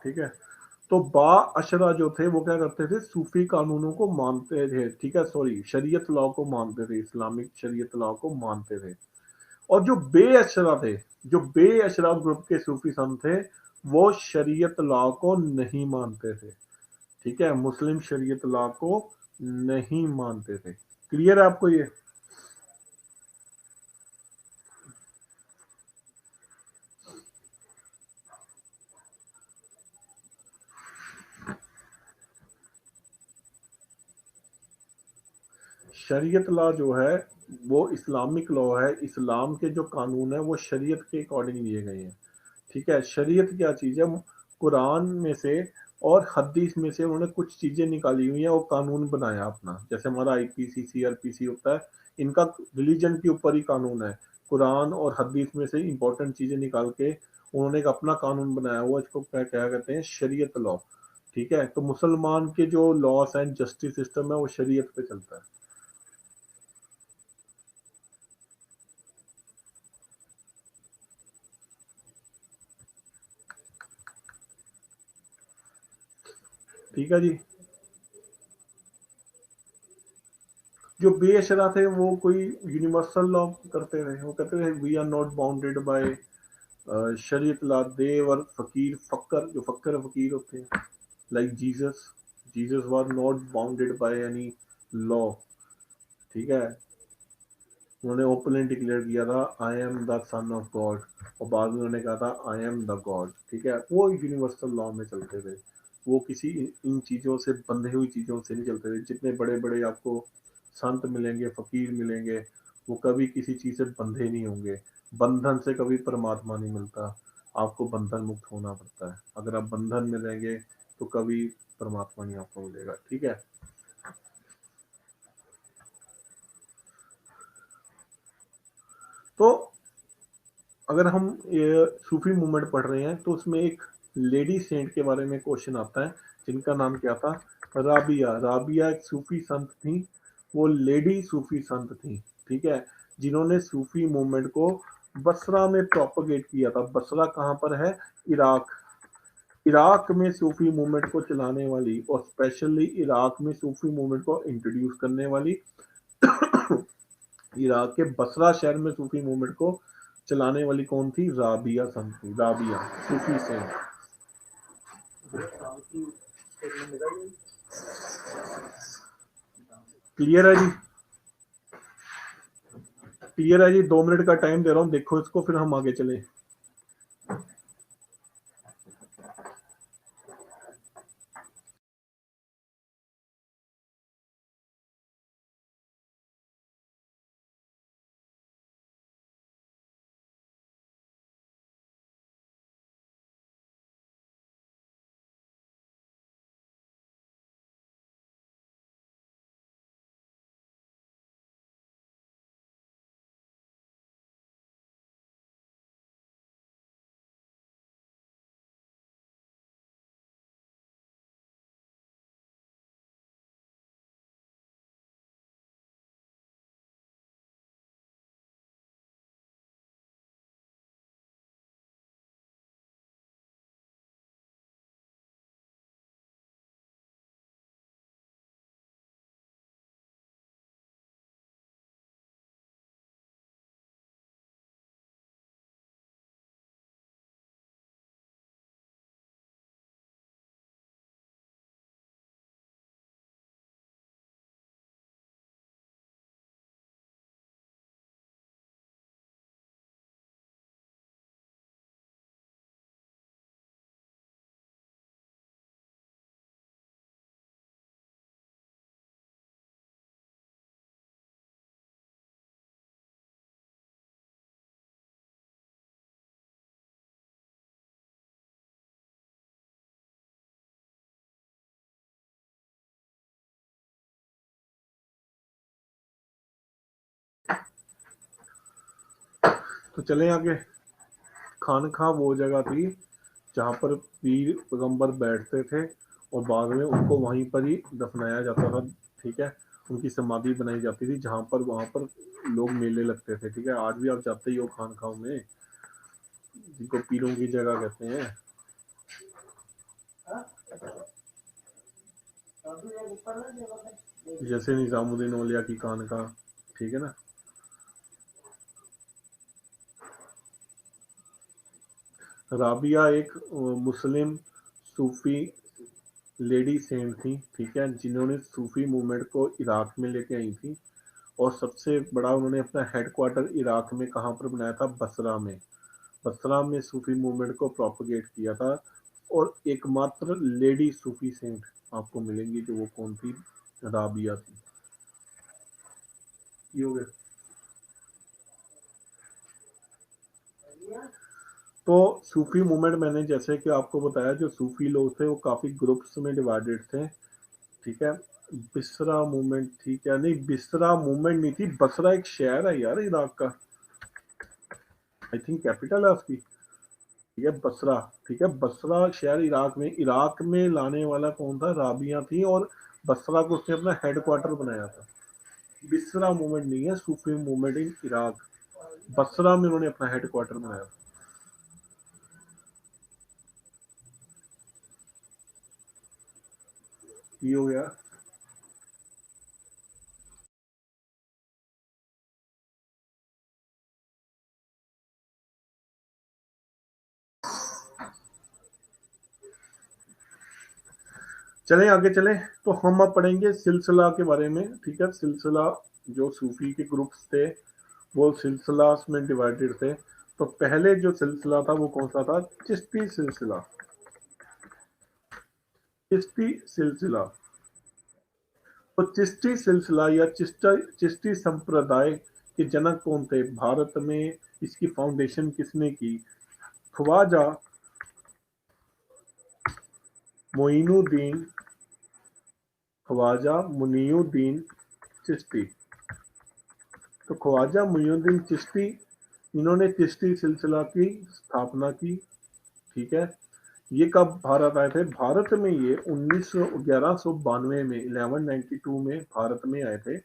ठीक है। तो बा अशरा जो थे वो क्या करते थे, सूफी कानूनों को मानते थे, ठीक है, सॉरी शरीयत लॉ को मानते थे, इस्लामिक शरीयत लॉ को मानते थे। और जो बेअशरा थे, जो बेअशरा ग्रुप के सूफी संत थे, वो शरीयत लॉ को नहीं मानते थे, ठीक है, मुस्लिम शरीयत लॉ को नहीं मानते थे। क्लियर है आपको ये? शरीयत लॉ जो है वो इस्लामिक लॉ है, इस्लाम के जो कानून है वो शरीयत के अकॉर्डिंग लिए गए हैं, ठीक है। शरीयत क्या चीज़ है, कुरान में से और हदीस में से उन्होंने कुछ चीज़ें निकाली हुई हैं और कानून बनाया अपना, जैसे हमारा आईपीसी सीआरपीसी होता है, इनका रिलीजन के ऊपर ही कानून है। कुरान और हदीस में से इंपॉर्टेंट चीज़ें निकाल के उन्होंने एक अपना कानून बनाया हुआ, इसको क्या क्या कहते हैं, शरीयत लॉ, ठीक है। तो मुसलमान के जो लॉस एंड जस्टिस सिस्टम है वो शरीयत पे चलता है। ठीक है जी। जो बेशरा थे वो कोई यूनिवर्सल लॉ करते थे, वो कहते थे we are not bounded by शरीयत लॉ। दे वर फकीर, फक्कर, जो फक्कर फकीर होते हैं, like Jesus, Jesus was not bounded by any law, ठीक है। उन्होंने ओपनली डिक्लेयर किया था I am the son of God, और बाद में उन्होंने कहा था आई एम द गॉड, ठीक है। वो यूनिवर्सल लॉ में चलते थे, वो किसी इन चीज़ों से बंधे हुई चीज़ों से नहीं चलते थे। जितने बड़े बड़े आपको संत मिलेंगे, फकीर मिलेंगे, वो कभी किसी चीज़ से बंधे नहीं होंगे। बंधन से कभी परमात्मा नहीं मिलता, आपको बंधन मुक्त होना पड़ता है। अगर आप बंधन में रहेंगे तो कभी परमात्मा नहीं आपको मिलेगा, ठीक है। तो अगर हम ये सूफी मूवमेंट पढ़ रहे हैं तो उसमें एक लेडी सेंट के बारे में क्वेश्चन आता है, जिनका नाम क्या था, राबिया। राबिया एक सूफी संत थी, वो लेडी सूफी संत थी, ठीक है, जिन्होंने सूफी मूवमेंट को बसरा में प्रोपगेट किया था। बसरा कहाँ पर है, इराक। इराक में सूफी मूवमेंट को चलाने वाली और स्पेशली इराक में सूफी मूवमेंट को इंट्रोड्यूस करने वाली इराक के बसरा शहर में सूफी मूवमेंट को चलाने वाली कौन थी, राबिया संत थी, राबिया सूफी सेंट। क्लियर है जी? क्लियर है जी? 2 मिनट का टाइम दे रहा हूँ, देखो इसको, फिर हम आगे चले। तो चले आगे। खानखा वो जगह थी जहाँ पर पीर पैगंबर बैठते थे और बाद में उनको वहीं पर ही दफनाया जाता था, ठीक है। उनकी समाधि बनाई जाती थी जहाँ पर, वहाँ पर लोग मेले लगते थे, ठीक है। आज भी आप जाते ही हो खानखाओं में, जिनको पीरों की जगह कहते हैं। जैसे निजामुद्दीन औलिया की खानका, ठीक है ना। राबिया एक मुस्लिम सूफी लेडी सेंट थी, ठीक है, जिन्होंने सूफी मूवमेंट को इराक में लेके आई थी। और सबसे बड़ा उन्होंने अपना हेडक्वार्टर इराक में कहाँ पर बनाया था, बसरा में। बसरा में सूफी मूवमेंट को प्रोपोगेट किया था। और एकमात्र लेडी सूफी सेंट आपको मिलेंगी, जो वो कौन थी, राबिया थी। ये हो गया। तो सूफी मूवमेंट मैंने जैसे कि आपको बताया, जो सूफी लोग थे वो काफी ग्रुप्स में डिवाइडेड थे, ठीक है। बिसरा मूवमेंट थी क्या, नहीं बिसरा मूवमेंट नहीं थी, बसरा एक शहर है यार इराक का, आई थिंक कैपिटल है उसकी, ठीक है बसरा। ठीक है, बसरा शहर इराक में लाने वाला कौन था, राबिया थी। और बसरा को उसने अपना हेडक्वार्टर बनाया था। बिसरा मूवमेंट नहीं है, सूफी मूवमेंट इन इराक, बसरा में उन्होंने अपना हेडक्वार्टर बनाया था। ये हो गया। चलें आगे चलें, तो हम अब पढ़ेंगे सिलसिला के बारे में, ठीक है। सिलसिला, जो सूफी के ग्रुप्स थे वो सिलसिला में डिवाइडेड थे। तो पहले जो सिलसिला था वो कौन सा था, चिश्ती सिलसिला। चिश्ती सिलसिला। तो चिश्ती सिलसिला या चिश्ती संप्रदाय के जनक कौन थे भारत में, इसकी फाउंडेशन किसने की, ख्वाजा मोइनुद्दीन, ख्वाजा मुनीउद्दीन चिश्ती। तो ख्वाजा मुइनुद्दीन चिश्ती, इन्होंने चिश्ती सिलसिला की स्थापना की, ठीक है। ये कब भारत आए थे, भारत में ये 1192 में 1192 में भारत में आए थे।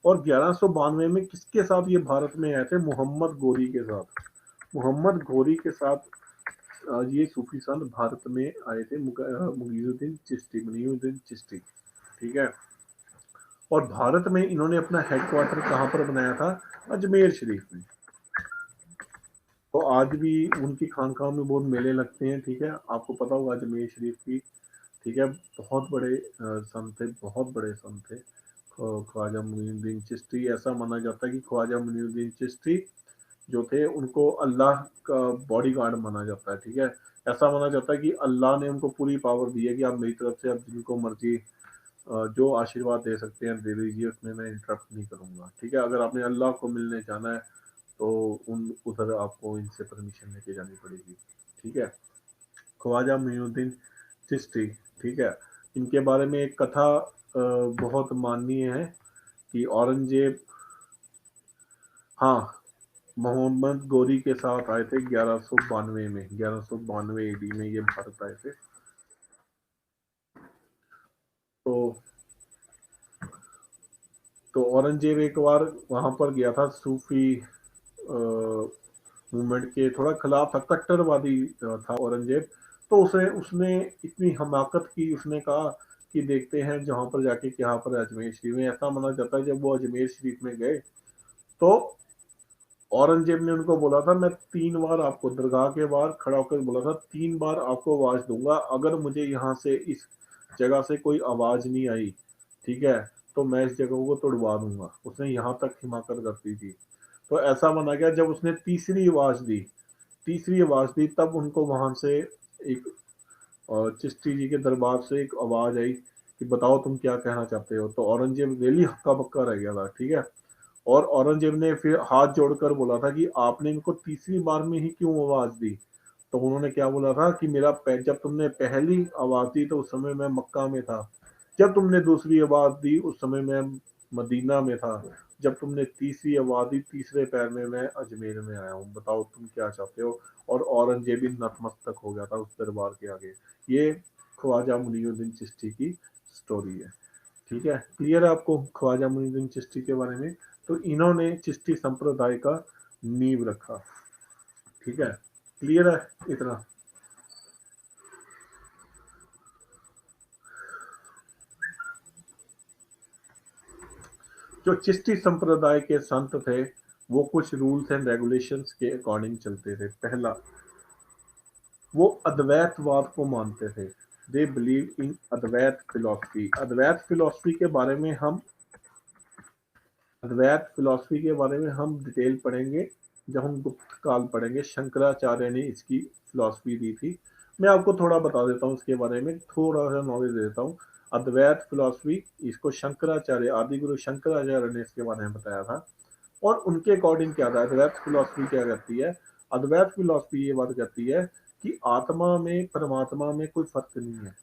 और 1192 में किसके साथ ये भारत में आए थे, मोहम्मद गोरी के साथ। मोहम्मद गोरी के साथ ये सूफी संत भारत में आए थे, मुगीजुद्दीन चिश्ती, मुनीउद्दीन चिश्ती, ठीक है। और भारत में इन्होंने अपना हेडक्वार्टर कहाँ पर बनाया था, अजमेर शरीफ में। तो आज भी उनकी खानकाह में बहुत मेले लगते हैं, ठीक है, आपको पता होगा अजमेर शरीफ की, ठीक है। बहुत बड़े संत थे, बहुत बड़े संत थे ख्वाजा मुइनुद्दीन चिश्ती। ऐसा माना जाता है कि ख्वाजा मुइनुद्दीन चिश्ती जो थे उनको अल्लाह का बॉडी गार्ड माना जाता है, ठीक है। ऐसा माना जाता है कि अल्लाह ने उनको पूरी पावर दी है कि आप मेरी तरफ से अब जिनको मर्जी जो आशीर्वाद दे सकते हैं दे दीजिए, उसमें मैं इंटरप्ट नहीं करूंगा, ठीक है। अगर आपने अल्लाह को मिलने जाना है तो उधर आपको इनसे परमिशन लेके जानी पड़ेगी, ठीक है। ख्वाजा मोइनुद्दीन चिश्ती, ठीक है। इनके बारे में एक कथा बहुत माननीय है कि औरंगजेब, हाँ, मोहम्मद गोरी के साथ आए थे 1192 में, 1192 ईडी में ये भारत आए थे। तो औरंगजेब एक बार वहां पर गया था, सूफी मूवमेंट के थोड़ा खिलाफ था, कट्टरवादी था औरंगजेब। तो उसे उसने इतनी हमाकत की, उसने कहा कि देखते हैं जहां पर जाके क्या पर अजमेर शरीफ में। ऐसा माना जाता है जब वो अजमेर शरीफ में गए तो औरंगजेब ने उनको बोला था, मैं 3 बार आपको दरगाह के बाहर खड़ा होकर बोला था, 3 बार आपको आवाज दूंगा, अगर मुझे यहाँ से इस जगह से कोई आवाज नहीं आई, ठीक है, तो मैं इस जगह को तोड़वा दूंगा। उसने यहाँ तक हिमाकत कर दी थी। तो ऐसा माना गया जब उसने तीसरी आवाज दी तब उनको वहां से एक चिश्ती जी के दरबार से एक आवाज आई कि बताओ तुम क्या कहना चाहते हो। तो औरंगजेब रेली हक्का बक्का रह गया था, ठीक है। और औरंगजेब ने फिर हाथ जोड़कर बोला था कि आपने इनको तीसरी बार में ही क्यों आवाज दी। तो उन्होंने क्या बोला था कि जब तुमने पहली आवाज दी तो उस समय मैं मक्का में था, जब तुमने दूसरी आवाज दी उस समय मैं मदीना में था, जब तुमने तीसरी आवाज दी तीसरे पैर में मैं अजमेर में आया हूँ, बताओ तुम क्या चाहते हो। और औरंगजेब भी नतमस्तक हो गया था उस दरबार के आगे। ये ख्वाजा मुनीउद्दीन चिश्ती की स्टोरी है, ठीक है। क्लियर है आपको ख्वाजा मुइनुद्दीन चिश्ती के बारे में। तो इन्होंने चिश्ती संप्रदाय का नींव रखा, ठीक है। क्लियर है इतना। जो चिश्ती संप्रदाय के संत थे वो कुछ रूल्स एंड रेगुलेशंस के अकॉर्डिंग चलते थे। पहला, वो अद्वैतवाद को मानते थे। They believe in Advaita philosophy. Advaita philosophy के बारे में हम डिटेल पढ़ेंगे जब हम गुप्त काल पढ़ेंगे। शंकराचार्य ने इसकी फिलॉसफी दी थी। मैं आपको थोड़ा बता देता हूँ इसके बारे में, थोड़ा सा नॉलेज दे देता हूँ। अद्वैत फिलॉसफी, इसको शंकराचार्य, आदि गुरु शंकराचार्य ने इसके बारे में बताया था। और उनके अकॉर्डिंग क्या था, अद्वैत फिलॉसफी क्या कहती है? अद्वैत फिलॉसफी ये बात कहती है कि आत्मा में परमात्मा में कोई फर्क नहीं है।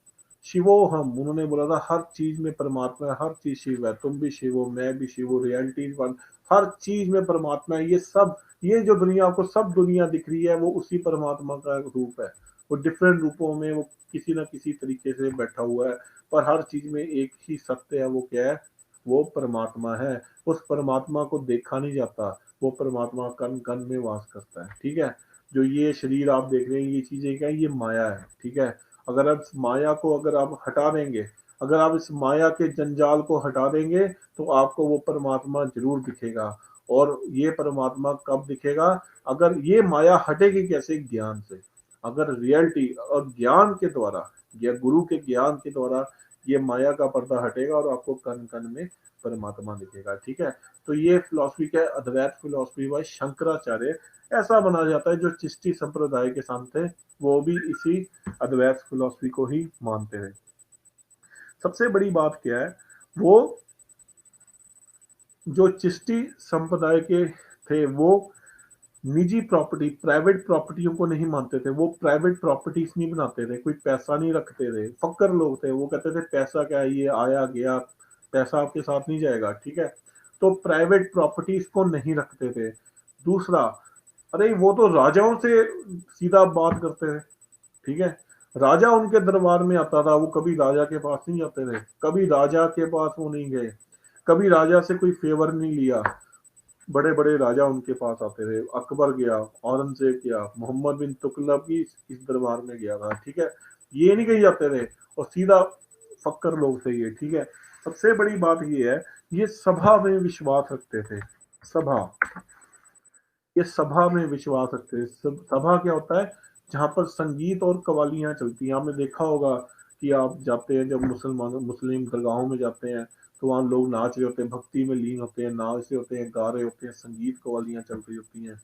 शिवो हम, उन्होंने बोला था हर चीज में परमात्मा है, हर चीज शिव है, तुम भी शिव हो, मैं भी शिव हूँ, रियलिटी वन, हर चीज में परमात्मा है। ये सब, ये जो दुनिया को सब दुनिया दिख रही है वो उसी परमात्मा का रूप है। वो डिफरेंट रूपों में वो किसी ना किसी तरीके से बैठा हुआ है, पर हर चीज में एक ही सत्य है। वो क्या है? वो परमात्मा है। उस परमात्मा को देखा नहीं जाता, वो परमात्मा कण कण में वास करता है। ठीक है, जो ये शरीर आप देख रहे हैं ये चीजें क्या है? ये माया है। ठीक है, अगर आप इस माया को अगर आप हटा देंगे, अगर आप इस माया के जंजाल को हटा देंगे तो आपको वो परमात्मा जरूर दिखेगा। और ये परमात्मा कब दिखेगा? अगर ये माया हटेगी कैसे? ज्ञान से। अगर रियलिटी और ज्ञान के द्वारा, या गुरु के ज्ञान के द्वारा ये माया का पर्दा हटेगा और आपको कण कण में परमात्मा दिखेगा। ठीक है, तो ये फिलॉसफी क्या है? अद्वैत फिलॉसफी बाय शंकराचार्य। ऐसा माना जाता है जो चिश्ती संप्रदाय के संत थे वो भी इसी अद्वैत फिलॉसफी को ही मानते हैं। सबसे बड़ी बात क्या है, वो जो चिश्ती संप्रदाय के थे वो निजी प्रॉपर्टी, प्राइवेट प्रॉपर्टियों को नहीं मानते थे। वो प्राइवेट प्रॉपर्टीज नहीं बनाते थे, कोई पैसा नहीं रखते थे। फक्कर लोग थे, वो कहते थे पैसा क्या है, ये आया गया, पैसा आपके साथ नहीं जाएगा। ठीक है, तो प्राइवेट प्रॉपर्टीज को नहीं रखते थे। दूसरा, अरे वो तो राजाओं से सीधा बात करते थे। ठीक है, राजा उनके दरबार में आता था, वो कभी राजा के पास नहीं जाते थे, कभी राजा के पास वो नहीं गए, कभी राजा से कोई फेवर नहीं लिया। बड़े बड़े राजा उनके पास आते थे, अकबर गया, औरंगजेब गया, मोहम्मद बिन तुगलक भी इस दरबार में गया था। ठीक है, ये नहीं कही जाते थे, और सीधा फक्कर लोग थे ये। ठीक है, सबसे बड़ी बात ये है, ये सभा में विश्वास रखते थे। सभा, ये सभा में विश्वास रखते हैं। सभा क्या होता है? जहां पर संगीत और कवालियां चलती हैं। आपने देखा होगा कि आप जाते हैं जब मुस्लिम दरगाहों में जाते हैं तो वहाँ लोग नाच रहे होते हैं, भक्ति में लीन होते हैं, नाच रहे होते हैं, गा रहे होते हैं, संगीत कवालियां चल रही होती हैं।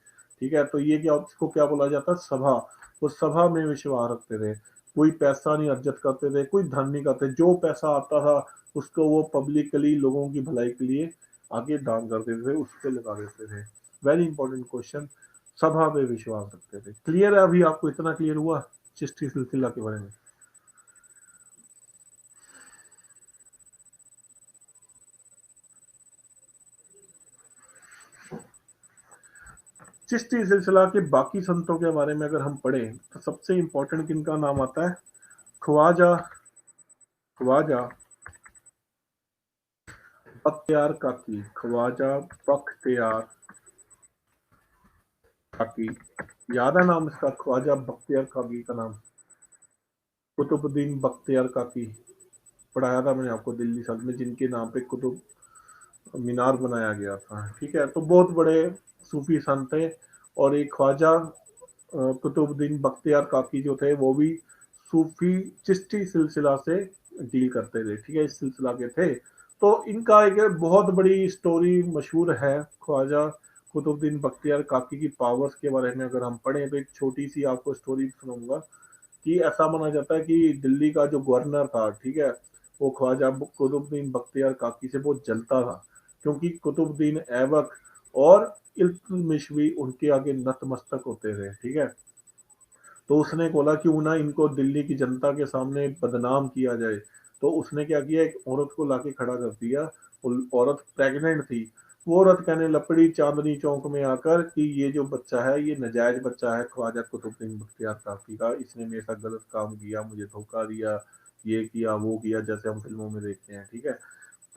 ठीक है, तो ये क्या, इसको क्या बोला जाता है? सभा। वो सभा में विश्वास रखते थे। कोई पैसा नहीं अर्जित करते थे, कोई धन नहीं करते। जो पैसा आता था उसको वो पब्लिकली लोगों की भलाई के लिए आगे दान कर देते थे, उस पर लगा देते थे। Very important question. सभा पे विश्वास रखते थे। क्लियर है? अभी आपको इतना क्लियर हुआ चिश्ती सिलसिला के बारे में? चिश्ती सिलसिला के बाकी संतों के बारे में अगर हम पढ़ें तो सबसे इंपॉर्टेंट किनका नाम आता है? ख्वाजा, ख्वाजा बख्तियार काकी। ख्वाजा बख्तियार काकी, याद है नाम इसका? ख्वाजा बख्तियार काकी का नाम, कुतुबुद्दीन बख्तियार काकी। पढ़ाया था मैंने आपको दिल्ली साल में, जिनके नाम पे कुतुब मीनार बनाया गया था। ठीक है, तो बहुत बड़े सूफी संत थे। और एक ख्वाजा कुतुबुद्दीन बख्तियार काकी जो थे वो भी सूफी चिश्ती सिलसिला से डील करते थे। ठीक है, इस सिलसिला के थे। तो इनका एक बहुत बड़ी स्टोरी मशहूर है। ख्वाजा कुतुबुद्दीन बख्तियार काकी की पावर्स के बारे में अगर हम पढ़ें तो एक छोटी सी आपको स्टोरी सुनाऊंगा। कि ऐसा माना जाता है कि दिल्ली का जो गवर्नर था, ठीक है, वो ख्वाजा कुतुबुद्दीन बख्तियार काकी से बहुत जलता था। क्योंकि कुतुबुद्दीन ऐबक और इल्तुतमिश भी उनके आगे नतमस्तक होते थे। ठीक है, तो उसने बोला क्यों ना इनको दिल्ली की जनता के सामने बदनाम किया जाए। तो उसने क्या किया, एक औरत को लाके खड़ा कर दिया। वो औरत प्रेग्नेंट थी। वो औरत कहने लपड़ी चांदनी चौक में आकर कि ये जो बच्चा है ये नजायज बच्चा है ख्वाजा कुतुबुद्दीन बख्तियार काकी का, इसने मेरे साथ गलत काम किया, मुझे धोखा दिया, ये किया वो किया, जैसे हम फिल्मों में देखते हैं। ठीक है,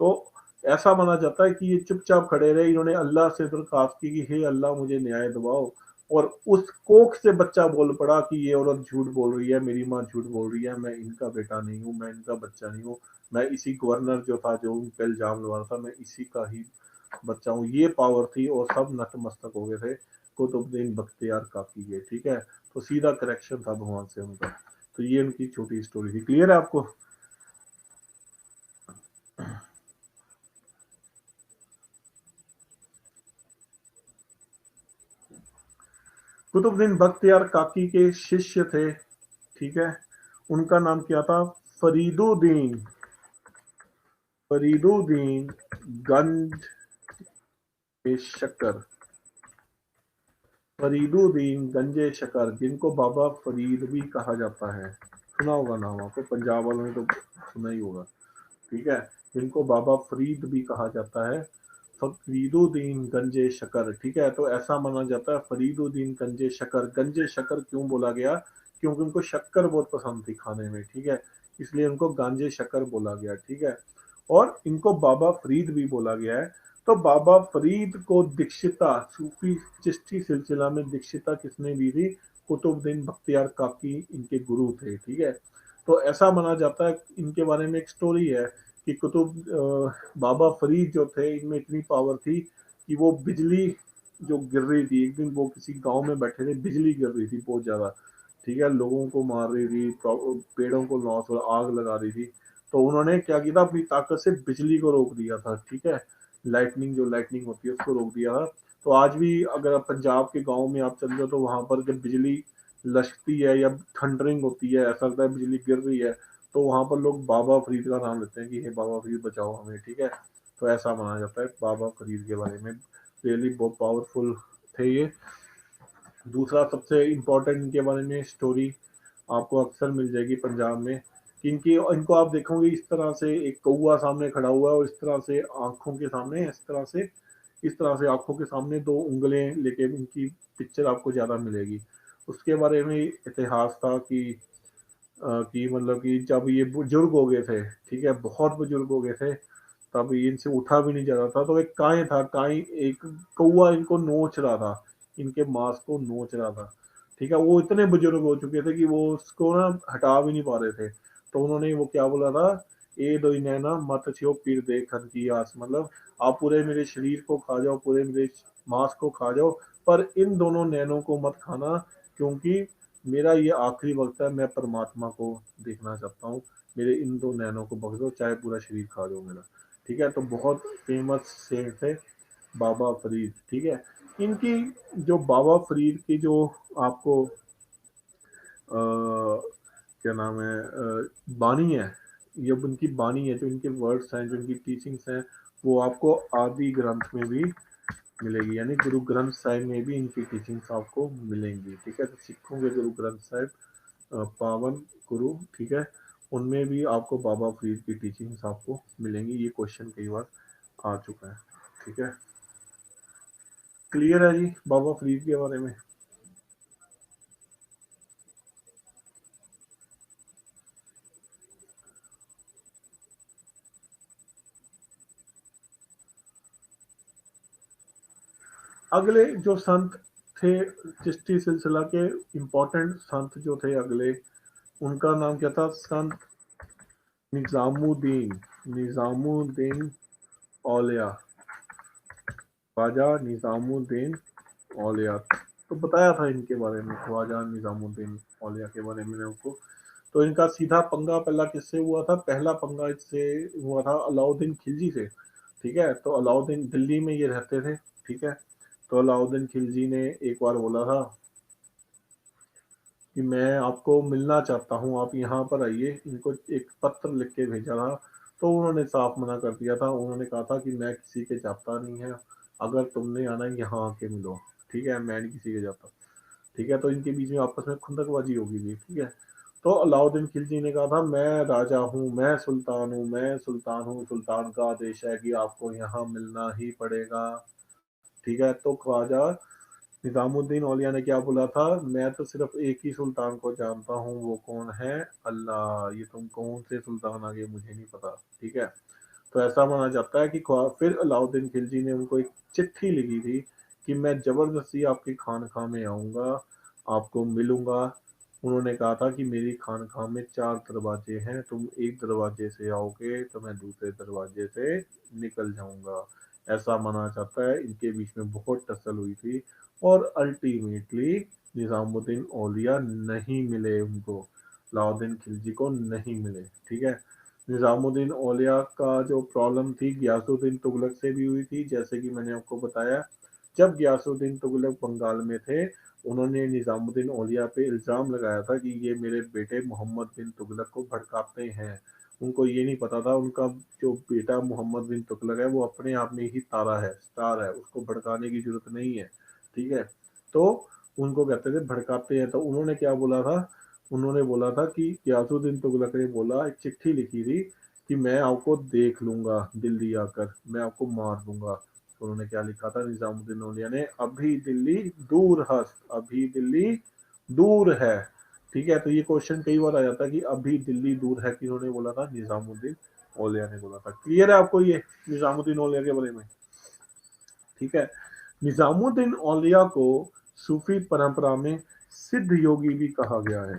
तो ऐसा माना जाता है कि ये चुपचाप खड़े रहे। इन्होंने अल्लाह से दरखास्त की कि हे अल्लाह मुझे न्याय दिलाओ। और उस कोख से बच्चा बोल पड़ा कि ये औरत झूठ बोल रही है, मेरी माँ झूठ बोल रही है, मैं इनका बेटा नहीं हूँ, मैं इनका बच्चा नहीं हूँ, मैं इसी गवर्नर जो था जो उन पे इल्जाम लगा था, मैं इसी का ही बच्चा हूँ, ये पावर थी और सब नतमस्तक हो गए थे कुतुबुद्दीन बख्तियार काकी के। ठीक है, तो सीधा करेक्शन था भगवान से उनका। तो ये उनकी छोटी स्टोरी थी। क्लियर है आपको? कुतुबुद्दीन बख्तियार काकी के शिष्य थे। ठीक है, उनका नाम क्या था? फरीदुद्दीन। फरीदुद्दीन गंज शक्कर। फरीदुद्दीन गंजे शक्कर, जिनको बाबा फरीद भी कहा जाता है। सुना होगा नाम आपको, पंजाब वालों ने तो सुना ही होगा। ठीक है, जिनको बाबा फरीद भी कहा जाता है, फरीदुद्दीन गंजे शक्कर। ठीक है, तो ऐसा माना जाता है फरीदुद्दीन गंजे शक्कर। गंजे शक्कर क्यों बोला गया? क्योंकि उनको शक्कर बहुत पसंद थी खाने में। ठीक है, इसलिए उनको गांजे शक्कर बोला गया। ठीक है, और इनको बाबा फरीद भी बोला गया है। तो बाबा फरीद को दीक्षिता, सूफी चिश्ती सिलसिला में दीक्षिता किसने दी थी? कुतुबुद्दीन बख्तियार काकी इनके गुरु थे। ठीक है, तो ऐसा माना जाता है, इनके बारे में एक स्टोरी है कि बाबा फरीद जो थे, इनमें इतनी पावर थी कि वो बिजली जो गिर रही थी, एक दिन वो किसी गांव में बैठे थे, बिजली गिर रही थी बहुत ज्यादा। ठीक है, लोगों को मार रही थी, पेड़ों को लॉस और आग लगा रही थी। तो उन्होंने क्या किया था, अपनी ताकत से बिजली को रोक दिया था। ठीक है, लाइटनिंग, जो लाइटनिंग होती है उसको रोक दिया था। तो आज भी अगर आप पंजाब के गांव में आप चल जाओ तो वहां पर जब बिजली लचकती है या थंडरिंग होती है, ऐसा लगता है बिजली गिर रही है, तो वहां पर लोग बाबा फरीद का नाम लेते हैं कि हे बाबा फरीद बचाओ हमें। ठीक है, तो ऐसा माना जाता है बाबा फरीद के बारे में। रियली बहुत पावरफुल थे ये। दूसरा सबसे इम्पोर्टेंट इनके बारे में स्टोरी आपको अक्सर मिल जाएगी पंजाब में, कि इनकी इनको आप देखोगे इस तरह से एक कौआ सामने खड़ा हुआ है और इस तरह से आंखों के सामने, इस तरह से आंखों के सामने दो उंगलें लेके इनकी पिक्चर आपको ज्यादा मिलेगी। उसके बारे में इतिहास था कि मतलब कि जब ये बुजुर्ग हो गए थे, ठीक है, बहुत बुजुर्ग हो गए थे, तब इनसे उठा भी नहीं जाता था, तो एक काई था, काई एक कौआ इनको नोच रहा था, इनके मांस को नोच रहा था। ठीक है, वो इतने बुजुर्ग हो चुके थे कि वो उसको ना हटा भी नहीं पा रहे थे। तो उन्होंने वो क्या बोला था, ए दो नैना मत छियो पीर देखन की आस, मतलब आप पूरे मेरे शरीर को खा जाओ, पूरे मेरे मांस को खा जाओ, पर इन दोनों नैनों को मत खाना, क्योंकि मेरा ये आखिरी वक्त है, मैं परमात्मा को देखना चाहता हूँ, मेरे इन दो नैनों को बख्श दो, चाहे पूरा शरीर खा जाओ मेरा। ठीक है, तो बहुत फेमस सेंट थे बाबा फरीद। ठीक है, इनकी जो बाबा फरीद की जो आपको क्या नाम है, बानी है, ये उनकी बानी है, जो इनके वर्ड्स हैं, जो इनकी टीचिंग्स हैं, वो आपको आदि ग्रंथ में भी मिलेगी, यानी गुरु ग्रंथ साहिब में भी इनकी टीचिंग्स आपको मिलेंगी। ठीक है, तो सिखों के गुरु ग्रंथ साहिब, पावन गुरु, ठीक है, उनमें भी आपको बाबा फरीद की टीचिंग्स आपको मिलेंगी। ये क्वेश्चन कई बार आ चुका है। ठीक है, क्लियर है जी बाबा फरीद के बारे में? अगले जो संत थे चिश्ती सिलसिला के, इम्पोर्टेंट संत जो थे अगले, उनका नाम क्या था? संत निजामुद्दीन, निजामुद्दीन औलिया, ख्वाजा निजामुद्दीन औलिया। तो बताया था इनके बारे में, ख्वाजा निजामुद्दीन औलिया के बारे में आपको। तो इनका सीधा पंगा पहला किससे हुआ था? पहला पंगा इससे हुआ था अलाउद्दीन खिलजी से। ठीक है, तो अलाउद्दीन दिल्ली में ये रहते थे। ठीक है, तो अलाउद्दीन खिलजी ने एक बार बोला था कि मैं आपको मिलना चाहता हूँ, आप यहाँ पर आइए। इनको एक पत्र लिख के भेजा था, तो उन्होंने साफ मना कर दिया था। उन्होंने कहा था कि मैं किसी के जाता नहीं है, अगर तुमने आना है यहाँ आके मिलो। ठीक है, मैं नहीं किसी के जाता। ठीक है, तो इनके बीच में आपस में खुंदकबाजी होगी भी। ठीक है, तो अलाउद्दीन खिलजी ने कहा था मैं राजा हूँ, मैं सुल्तान हूँ, मैं सुल्तान हूँ, सुल्तान का आदेश है कि आपको यहाँ मिलना ही पड़ेगा। ठीक है, तो ख्वाजा निजामुद्दीन औलिया ने क्या बोला था? मैं तो सिर्फ एक ही सुल्तान को जानता हूँ, वो कौन है? अल्लाह। ये तुम कौन से सुल्तान आ गए मुझे नहीं पता। ठीक है, तो ऐसा माना जाता है कि फिर अलाउद्दीन खिलजी ने उनको एक चिट्ठी लिखी थी कि मैं जबरदस्ती आपकी खानकाह में आऊँगा, आपको मिलूंगा। उन्होंने कहा था कि मेरी खानकाह में 4 दरवाजे हैं, तुम एक दरवाजे से आओगे तो मैं दूसरे दरवाजे से निकल जाऊंगा। ऐसा माना जाता है। इनके बीच में बहुत टसल हुई थी और अल्टीमेटली निजामुद्दीन औलिया नहीं मिले उनको, अलाउद्दीन खिलजी को नहीं मिले। ठीक है, निजामुद्दीन औलिया का जो प्रॉब्लम थी गयासुद्दीन तुगलक से भी हुई थी, जैसे कि मैंने आपको बताया। जब गयासुद्दीन तुगलक बंगाल में थे, उन्होंने निजामुद्दीन औलिया पे इल्ज़ाम लगाया था कि ये मेरे बेटे मोहम्मद बिन तुगलक को भड़काते हैं। उनको ये नहीं पता था उनका जो बेटा मोहम्मद बिन तुगलक है वो अपने आप में ही तारा है, स्टार है, उसको भड़काने की जरूरत नहीं है। ठीक है, तो उनको कहते थे भड़काते हैं। तो उन्होंने क्या बोला था, उन्होंने बोला था कि गयासुद्दीन तुगलक ने बोला, एक चिट्ठी लिखी थी कि मैं आपको देख लूंगा दिल्ली आकर, मैं आपको मार दूंगा। तो उन्होंने क्या लिखा था निजामुद्दीन औलिया ने, अभी दिल्ली दूर हस्त, अभी दिल्ली दूर है। ठीक है, तो ये क्वेश्चन कई बार आ जाता है कि अभी दिल्ली दूर है किन्होंने बोला था, निजामुद्दीन औलिया ने बोला था। क्लियर है आपको ये निजामुद्दीन औलिया के बारे में? ठीक है, निजामुद्दीन औलिया को सूफी परंपरा में सिद्ध योगी भी कहा गया है।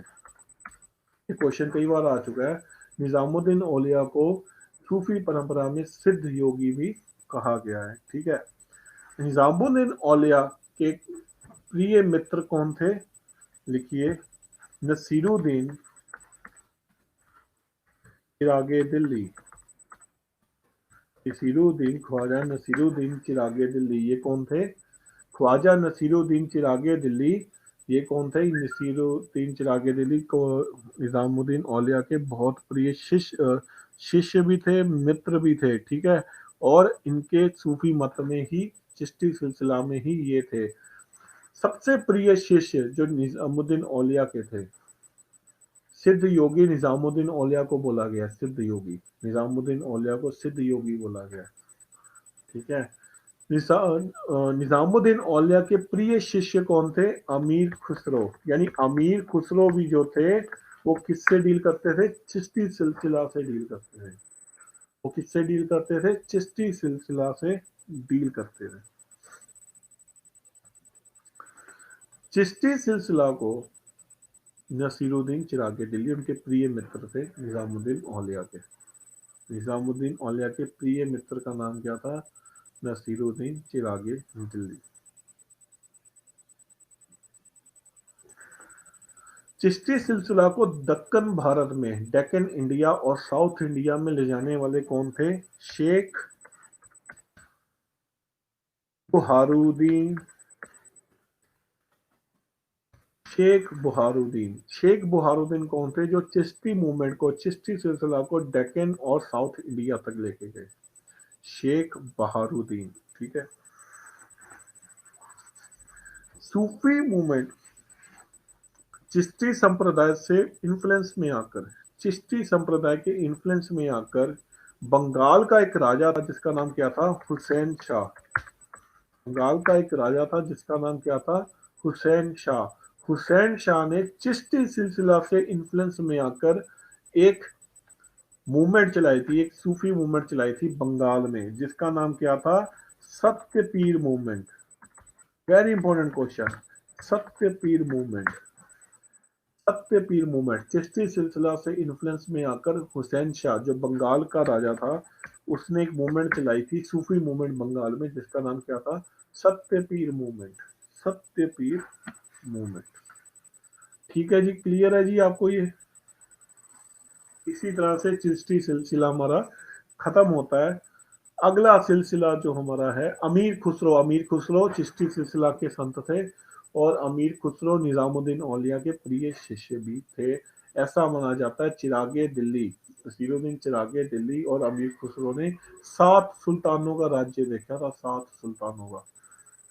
ये क्वेश्चन कई बार आ चुका है। निजामुद्दीन औलिया को सूफी परंपरा में सिद्ध योगी भी कहा गया है। ठीक है, निजामुद्दीन औलिया के प्रिय मित्र कौन थे? लिखिए, नसीरुद्दीन चिरागे दिल्ली, नसीरुद्दीन, ख्वाजा नसीरुद्दीन चिरागे दिल्ली, ये कौन थे? ख्वाजा नसीरुद्दीन चिरागे दिल्ली, ये कौन थे? नसीरुद्दीन चिरागे दिल्ली को निजामुद्दीन औलिया के बहुत प्रिय शिष्य भी थे, मित्र भी थे। ठीक है, और इनके सूफी मत में ही, चिश्ती सिलसिला में ही ये थे। सबसे प्रिय शिष्य जो निजामुद्दीन औलिया के थे, सिद्ध योगी निजामुद्दीन औलिया को बोला गया सिद्ध योगी, निजामुद्दीन औलिया को सिद्ध योगी बोला गया। ठीक है, निजामुद्दीन औलिया के प्रिय शिष्य कौन थे? अमीर खुसरो, यानी अमीर खुसरो भी जो थे वो किससे डील करते थे? चिश्ती सिलसिला से डील करते थे। वो किससे डील करते थे? चिश्ती सिलसिला से डील करते थे। चिश्ती सिलसिला को नसीरुद्दीन चिरागे दिल्ली उनके प्रिय मित्र थे निजामुद्दीन औलिया के। निजामुद्दीन औलिया के प्रिय मित्र का नाम क्या था? नसीरुद्दीन चिरागे दिल्ली। चिश्ती सिलसिला को दक्कन भारत में, डेक्कन इंडिया और साउथ इंडिया में ले जाने वाले कौन थे? शेख बुहारुद्दीन, शेख बुहारुद्दीन। शेख बुहारुद्दीन कौन थे? जो चिश्ती मूवमेंट को, चिश्ती सिलसिला को डेक्कन और साउथ इंडिया तक लेके गए, शेख बहारुद्दीन। ठीक है, सूफी मूवमेंट चिश्ती संप्रदाय से इन्फ्लुएंस में आकर, चिश्ती संप्रदाय के इन्फ्लुएंस में आकर बंगाल का एक राजा था जिसका नाम क्या था? हुसैन शाह। बंगाल का एक राजा था जिसका नाम क्या था? हुसैन शाह। हुसैन शाह ने चिश्ती सिलसिला से इन्फ्लुएंस में आकर एक मूवमेंट चलाई थी, एक सूफी मूवमेंट चलाई थी बंगाल में, जिसका नाम क्या था? सत्य पीर मूवमेंट। वेरी इंपॉर्टेंट क्वेश्चन, सत्य पीर मूवमेंट। सत्य पीर मूवमेंट चिश्ती सिलसिला से इन्फ्लुएंस में आकर हुसैन शाह जो बंगाल का राजा था, उसने एक मूवमेंट चलाई थी, सूफी मूवमेंट बंगाल में, जिसका नाम क्या था? सत्य पीर मूवमेंट। सत्य पीर मूवमेंट। ठीक है जी, क्लियर है जी आपको ये? इसी तरह से चिश्ती सिलसिला हमारा खत्म होता है। अगला सिलसिला जो हमारा है अमीर खुसरो। अमीर खुसरो चिश्ती सिलसिला के संत थे और अमीर खुसरो निजामुद्दीन औलिया के प्रिय शिष्य भी थे। ऐसा माना जाता है चिरागे दिल्ली, नसीरुद्दीन चिरागे दिल्ली और अमीर खुसरो ने 7 सुल्तानों का राज्य देखा था, 7 सुल्तानों का।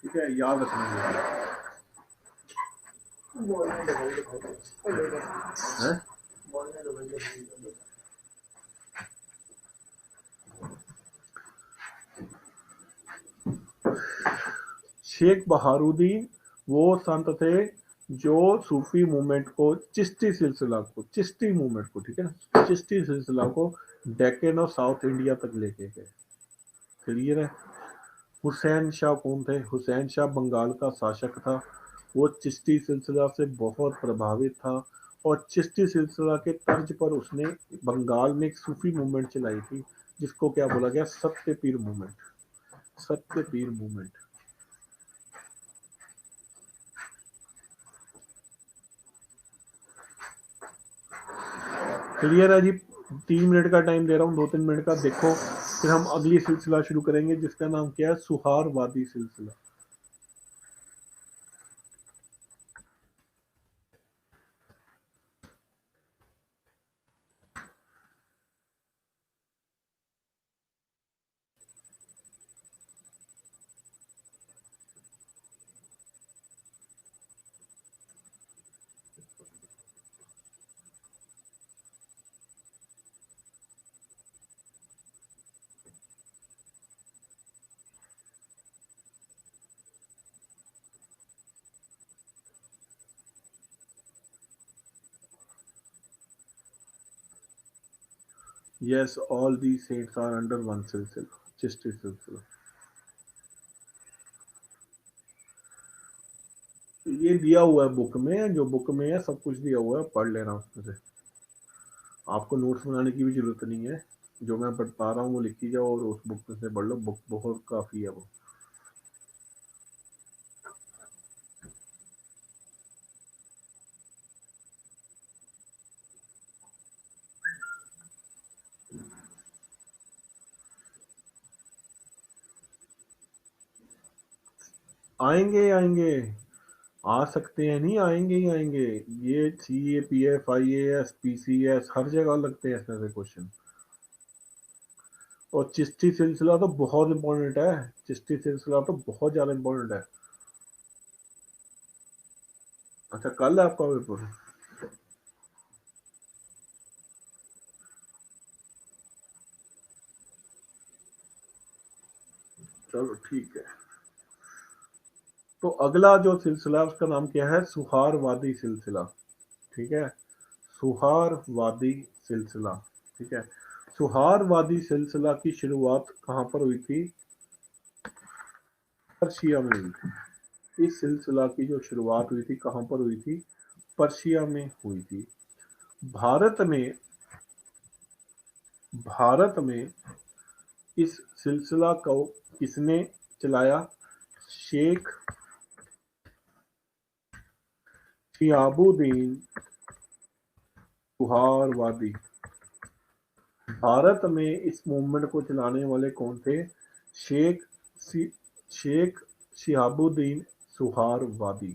ठीक है, याद रखना है। शेख बहारुद्दीन वो संत थे जो सूफी मूवमेंट को, चिश्ती सिलसिला को, चिश्ती मूवमेंट को, ठीक है ना, चिश्ती सिलसिला को डेक्कन और साउथ इंडिया तक लेके गए। क्लियर है? हुसैन शाह कौन थे? हुसैन शाह बंगाल का शासक था। वो चिश्ती सिलसिला से बहुत प्रभावित था और चिश्ती सिलसिला के तर्ज पर उसने बंगाल में एक सूफी मूवमेंट चलाई थी जिसको क्या बोला गया? सत्य पीर मूवमेंट। सत्य पीर मूवमेंट। क्लियर है जी। 3 मिनट का टाइम दे रहा हूँ, 2-3 मिनट का देखो, फिर हम अगली सिलसिला शुरू करेंगे जिसका नाम क्या है, सुहारवादी सिलसिला। Yes, all these saints are under one silsila, Chishti सिलसिला। ये दिया हुआ है बुक में, जो बुक में है सब कुछ दिया हुआ है, पढ़ लेना उसमें से। आपको नोट्स बनाने की भी जरूरत नहीं है, जो मैं बता रहा हूँ वो लिखी जाओ और उस बुक में से पढ़ लो, बुक बहुत काफी है वो। आएंगे आएंगे, आ सकते हैं, नहीं आएंगे ही आएंगे। ये C A P F I A S P C S हर जगह लगते हैं ऐसे क्वेश्चन। और चिश्ती सिलसिला तो बहुत इंपॉर्टेंट है, चिश्ती सिलसिला तो बहुत ज्यादा इंपॉर्टेंट है। अच्छा, कल है आपका पेपर? चलो ठीक है। तो अगला जो सिलसिला है उसका नाम क्या है, सुहारवादी सिलसिला। ठीक है, सुहारवादी सिलसिला। ठीक है, सुहारवादी सिलसिला की शुरुआत कहाँ पर हुई थी, पर्शिया में हुई थी। इस सिलसिला की जो शुरुआत हुई थी कहाँ पर हुई थी, पर्शिया में हुई थी। भारत में, भारत में इस सिलसिला को किसने चलाया, शेख शिहाबुद्दीन सुहारवादी। भारत में इस मूवमेंट को चलाने वाले कौन थे, शेख सी, शेख शिहाबुद्दीन सुहारवादी।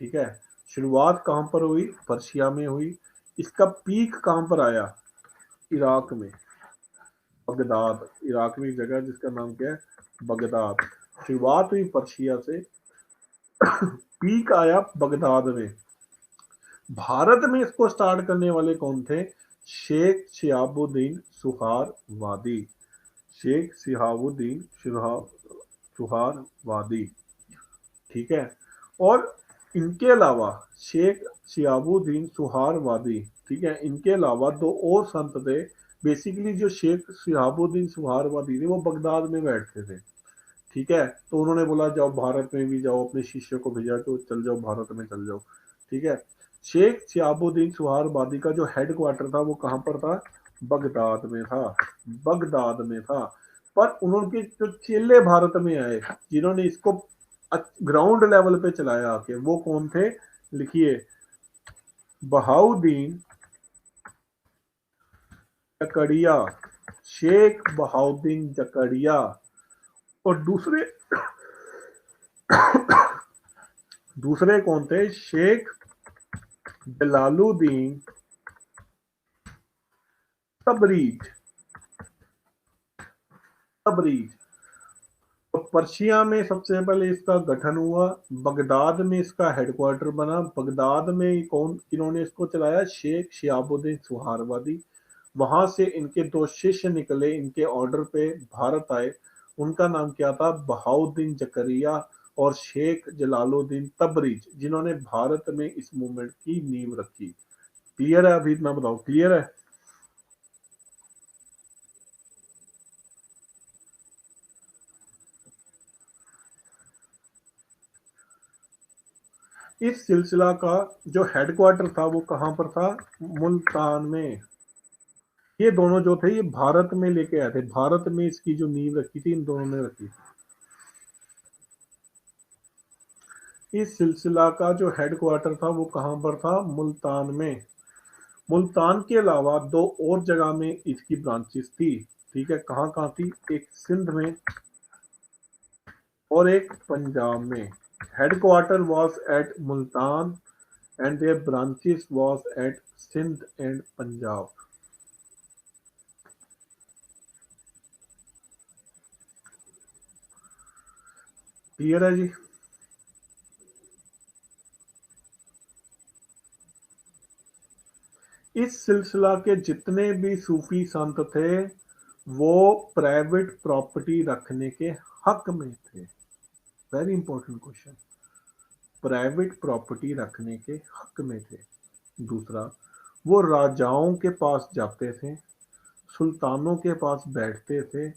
ठीक है, शुरुआत कहाँ पर हुई, पर्शिया में हुई। इसका पीक कहाँ पर आया, इराक में, बगदाद। इराक में एक जगह है जिसका नाम क्या है, बगदाद। शुरुआत हुई पर्शिया से, पीक आया बगदाद में। भारत में इसको स्टार्ट करने वाले कौन थे, शेख शिहाबुद्दीन सुहारवादी। शेख शिहाबुद्दीन सुहारवादी। ठीक है, और इनके अलावा शेख शिहाबुद्दीन सुहारवादी, ठीक है, इनके अलावा दो और संत थे। बेसिकली जो शेख शिहाबुद्दीन सुहारवादी थे वो बगदाद में बैठते थे। ठीक है, तो उन्होंने बोला जाओ भारत में भी जाओ, अपने शिष्य को भेजा तो चल जाओ भारत में चल जाओ। ठीक है, शेख शिहाबुद्दीन सुहारवादी का जो हेड क्वार्टर था वो कहाँ पर था, बगदाद में था, बगदाद में था। पर उन्होंने जो चेले भारत में आए, जिन्होंने इसको ग्राउंड लेवल पे चलाया आके, वो कौन थे, लिखिए, बहाउद्दीन जकड़िया, शेख बहाउद्दीन जकड़िया। और दूसरे, दूसरे कौन थे, शेख जलालुद्दीन तबरीज, तबरीज। तो पर्शिया में सबसे पहले इसका गठन हुआ, बगदाद में इसका हेडक्वार्टर बना। बगदाद में कौन, इन्होंने इसको चलाया, शेख शिहाबुद्दीन सुहारवादी। वहां से इनके दो शिष्य निकले, इनके ऑर्डर पे भारत आए। उनका नाम क्या था, बहाउद्दीन जकरिया और शेख जलालुद्दीन तबरीज, जिन्होंने भारत में इस मूवमेंट की नींव रखी। क्लियर है, अभी इतना बताओ, क्लियर है। इस सिलसिला का जो हेडक्वार्टर था वो कहाँ पर था, मुल्तान में। ये दोनों जो थे ये भारत में लेके आए थे, भारत में इसकी जो नींव रखी थी इन दोनों ने रखी थी। इस सिलसिला का जो हेडक्वार्टर था वो कहाँ पर था? मुल्तान में। मुल्तान के अलावा दो और जगह में इसकी ब्रांचेस थी। ठीक है, कहाँ कहाँ थी? एक सिंध में और एक पंजाब में। Headquarter was at Multan and their branches was at Sindh and Punjab. Clear है जी? इस सिलसिला के जितने भी सूफी संत थे वो प्राइवेट प्रॉपर्टी रखने के हक में थे। Very important question. Private property रखने के हक में थे। दूसरा, वो राजाओं के पास जाते थे, सुल्तानों के पास बैठते थे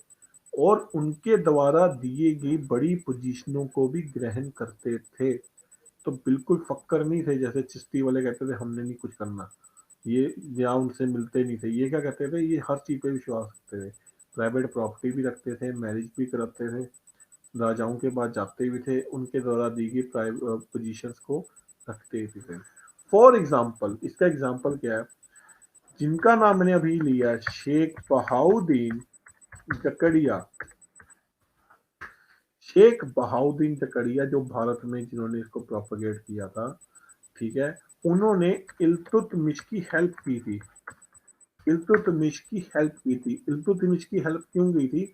और उनके द्वारा दिए गई बड़ी पोजीशनों को भी ग्रहण करते थे। तो बिल्कुल फक्कर नहीं थे जैसे चिश्ती वाले कहते थे हमने नहीं कुछ करना, ये या उनसे मिलते नहीं थे। ये क्या कहते थे? ये हर चीज पे विश्वास रखते थे, प्राइवेट प्रॉपर्टी भी रखते थे, मैरिज भी कराते थे, राजाओं के पास जाते भी थे, उनके द्वारा दी गई पोजीशंस को रखते भी थे। फॉर एग्जाम्पल, इसका एग्जाम्पल क्या है? जिनका नाम मैंने अभी लिया, शेख बहाउद्दीन जकड़िया। शेख बहाउद्दीन जकड़िया जो भारत में जिन्होंने इसको प्रोपोगेट किया था, ठीक है, उन्होंने इल्तुतमिश की हेल्प की थी। इल्तुतमिश की हेल्प की थी। इल्तुतमिश की हेल्प क्यों की थी?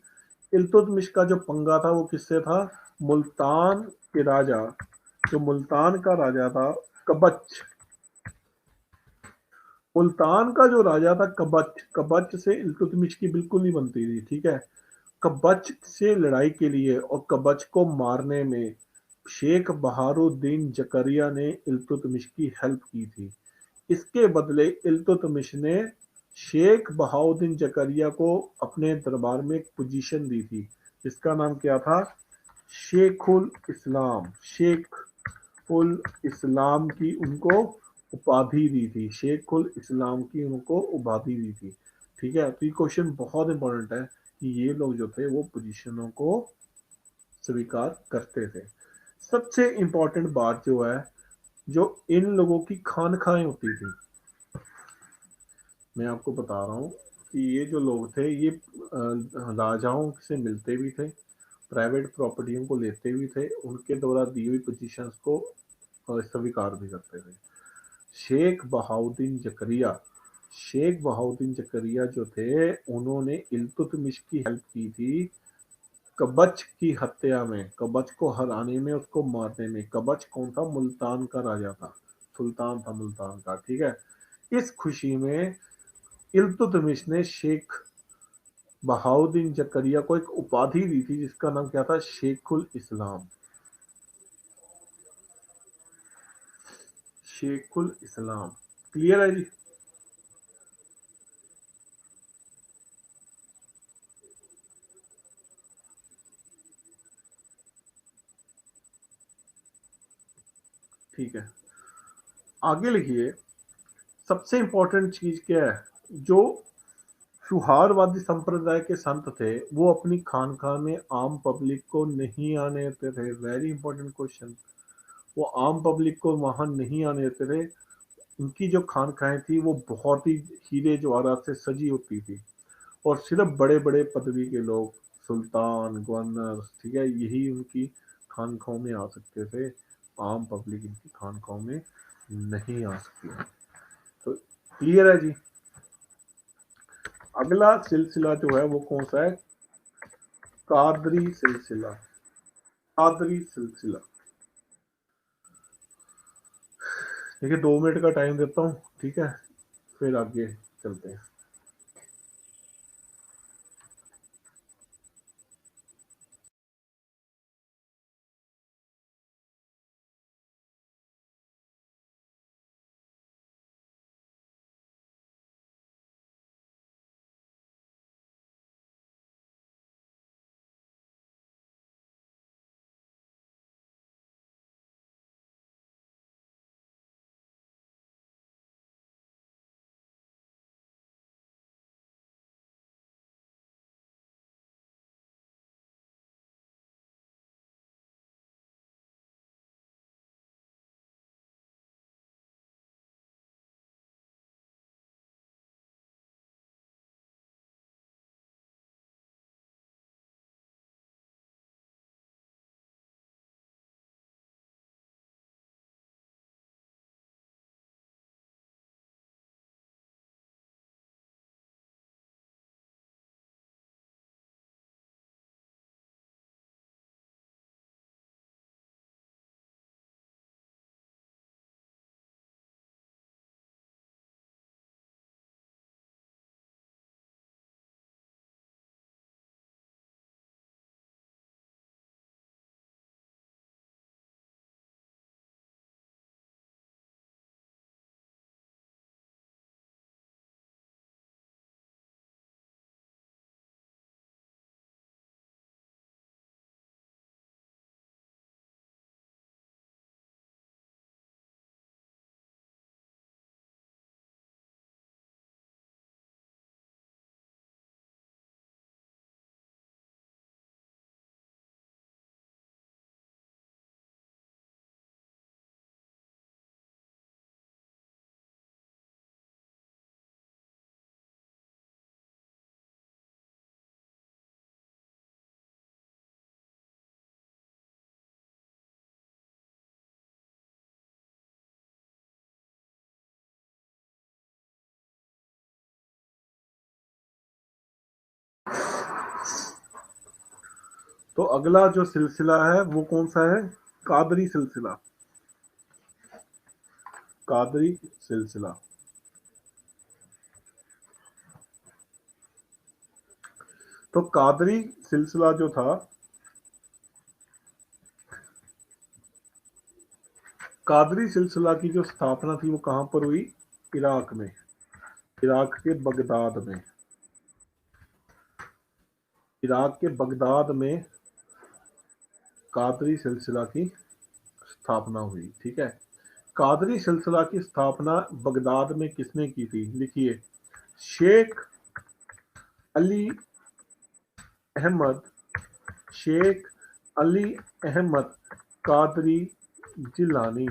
इल्तुतमिश का जो पंगा था वो किससे था? मुल्तान के राजा, जो मुल्तान का राजा था कबच, मुल्तान का जो राजा था कबच, कबच से इल्तुतमिश की बिल्कुल नहीं बनती थी। ठीक है, कबच से लड़ाई के लिए और कबच को मारने में शेख बहारुद्दीन जकरिया ने इल्तुतमिश की हेल्प की थी। इसके बदले इल्तुतमिश ने शेख बहाउद्दीन जकरिया को अपने दरबार में एक पोजीशन दी थी जिसका नाम क्या था? शेखुल इस्लाम। शेखुल इस्लाम की उनको उपाधि दी थी। शेखुल इस्लाम की उनको उपाधि दी थी। ठीक है, तो ये क्वेश्चन बहुत इंपॉर्टेंट है कि ये लोग जो थे वो पोजीशनों को स्वीकार करते थे। सबसे इंपॉर्टेंट बात जो है, जो इन लोगों की खानखाएं होती थी, मैं आपको बता रहा हूँ कि ये जो लोग थे ये राजाओं से मिलते भी थे, प्राइवेट प्रॉपर्टियों को लेते भी थे, उनके द्वारा दी हुई पोजीशंस को स्वीकार भी करते थे। शेख बहाउद्दीन जकरिया, शेख बहाउद्दीन जकरिया जो थे उन्होंने इल्तुतमिश की हेल्प की थी कबच की हत्या में, कबच को हराने में, उसको मारने में। कबच कौन था? मुल्तान का राजा था, सुल्तान था मुल्तान का। ठीक है, इस खुशी में इल्तुतमिश ने शेख बहाउद्दीन जकरिया को एक उपाधि दी थी जिसका नाम क्या था? शेखुल इस्लाम। शेखुल इस्लाम। क्लियर है जी? ठीक है, आगे लिखिए। सबसे इंपॉर्टेंट चीज क्या है? जो सुहारवादी संप्रदाय के संत थे वो अपनी खानका में आम पब्लिक को नहीं आने देते थे। Very important question. वो आम पब्लिक को वहां नहीं आने देते थे। उनकी जो खानकाएं थी वो बहुत ही हीरे जवाहरात से सजी होती थी और सिर्फ बड़े बड़े पदवी के लोग, सुल्तान, गवर्नर, ठीक है, यही उनकी खानकाओं में आ सकते थे। आम पब्लिक इनकी खानकाओं में नहीं आ सकती। तो क्लियर है जी? अगला सिलसिला जो है वो कौन सा है? कादरी सिलसिला। कादरी सिलसिला। देखिए 2 मिनट का टाइम देता हूँ, ठीक है, फिर आगे चलते हैं। तो अगला जो सिलसिला है वो कौन सा है? कादरी सिलसिला। कादरी सिलसिला। तो कादरी सिलसिला जो था, कादरी सिलसिला की जो स्थापना थी वो कहां पर हुई? इराक में। इराक के बगदाद में। इराक के बगदाद में कादरी सिलसिला की स्थापना हुई। ठीक है। कादरी सिलसिला की स्थापना बगदाद में किसने की थी? लिखिए, शेख अली अहमद, शेख अली अहमद कादरी जिलानी।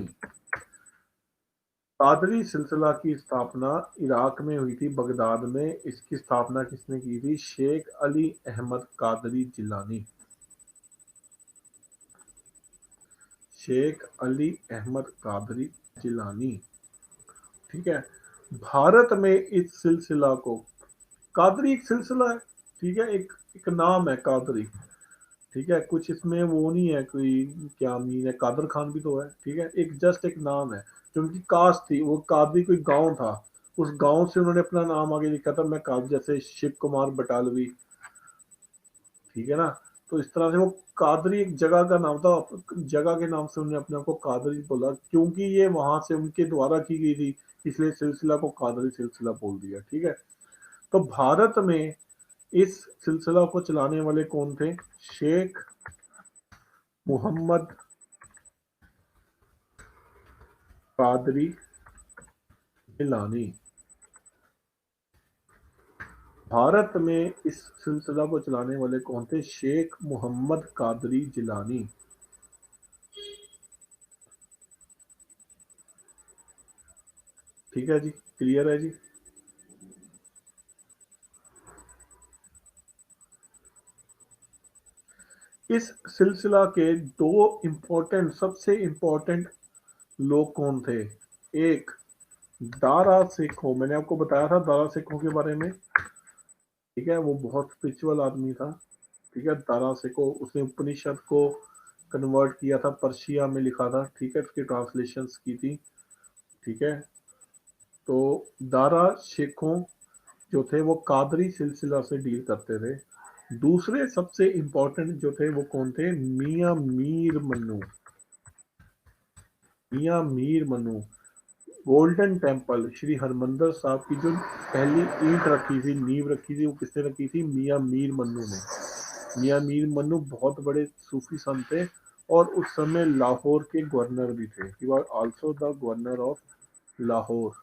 कादरी सिलसिला की स्थापना इराक में हुई थी, बगदाद में। इसकी स्थापना किसने की थी? शेख अली अहमद कादरी जिलानी। शेख अली अहमद कादरी जिलानी। ठीक है। भारत में इस सिलसिला को, कादरी एक सिलसिला है, ठीक है, एक एक नाम है कादरी। ठीक है, कुछ इसमें वो नहीं है कोई, क्या मीन है, कादर खान भी तो है। ठीक है, एक जस्ट एक नाम है। जो उनकी कास्ट थी, वो कादरी कोई गांव था, उस गांव से उन्होंने अपना नाम आगे लिखा था, मैं कादरी, जैसे शिव कुमार बटालवी। ठीक है ना। तो इस तरह से वो कादरी एक जगह का नाम था, जगह के नाम से उन्होंने अपने आप को कादरी बोला, क्योंकि ये वहां से उनके द्वारा की गई थी, इसलिए सिलसिला को कादरी सिलसिला बोल दिया। ठीक है। तो भारत में इस सिलसिला को चलाने वाले कौन थे? शेख मोहम्मद कादरी जिलानी। भारत में इस सिलसिला को चलाने वाले कौन थे? शेख मोहम्मद कादरी जिलानी। ठीक है जी, क्लियर है जी। इस सिलसिला के दो इंपॉर्टेंट, सबसे इंपॉर्टेंट लोग कौन थे? एक दारा सिखो, मैंने आपको बताया था दारा सिखो के बारे में। ठीक है, वो बहुत स्पिरिचुअल आदमी था। ठीक है, दारा सिखो, उसने उपनिषद को कन्वर्ट किया था, पर्शिया में लिखा था। ठीक है, उसकी ट्रांसलेशंस की थी। ठीक है। तो दारा शेखों जो थे वो कादरी सिलसिला से डील करते थे। दूसरे सबसे इंपॉर्टेंट जो थे वो कौन थे? मियां मीर मन्नू। मियां मीर मन्नू। गोल्डन टेम्पल, श्री हरमंदर साहब की जो पहली ईंट रखी थी, नींव रखी थी, वो किसने रखी थी? मियां मीर मन्नू ने। मियां मीर मन्नू बहुत बड़े सूफी संत थे, और उस समय लाहौर के गवर्नर भी थे। He was also the governor of Lahore.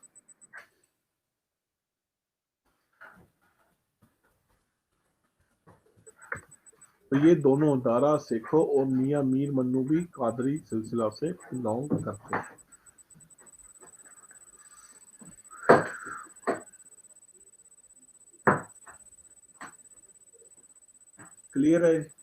तो ये दोनों, दारा सेखो और मियां मीर मन्नू, भी कादरी सिलसिला से बिलोंग करते हैं। क्लियर है।